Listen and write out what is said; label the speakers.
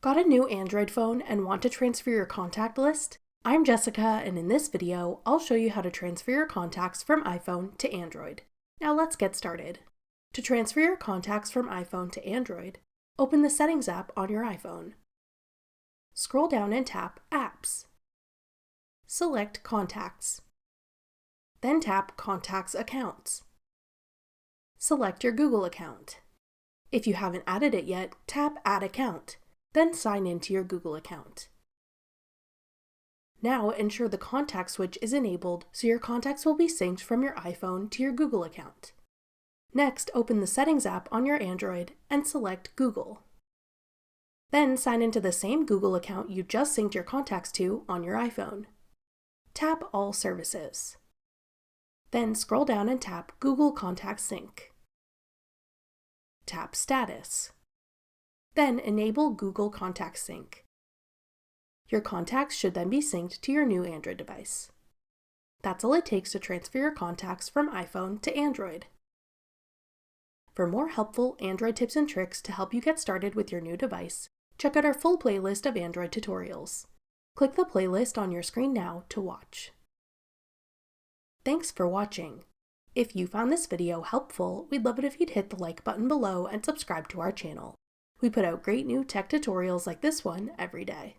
Speaker 1: Got a new Android phone and want to transfer your contact list? I'm Jessica, and in this video, I'll show you how to transfer your contacts from iPhone to Android. Now let's get started. To transfer your contacts from iPhone to Android, open the Settings app on your iPhone. Scroll down and tap Apps. Select Contacts. Then tap Contacts Accounts. Select your Google account. If you haven't added it yet, tap Add Account. Then sign in to your Google account. Now ensure the contact switch is enabled so your contacts will be synced from your iPhone to your Google account. Next, open the Settings app on your Android and select Google. Then sign into the same Google account you just synced your contacts to on your iPhone. Tap All Services. Then scroll down and tap Google Contact Sync. Tap Status. Then enable Google Contact Sync. Your contacts should then be synced to your new Android device. That's all it takes to transfer your contacts from iPhone to Android. For more helpful Android tips and tricks to help you get started with your new device, check out our full playlist of Android tutorials. Click the playlist on your screen now to watch. Thanks for watching. If you found this video helpful, we'd love it if you'd hit the like button below and subscribe to our channel. We put out great new tech tutorials like this one every day.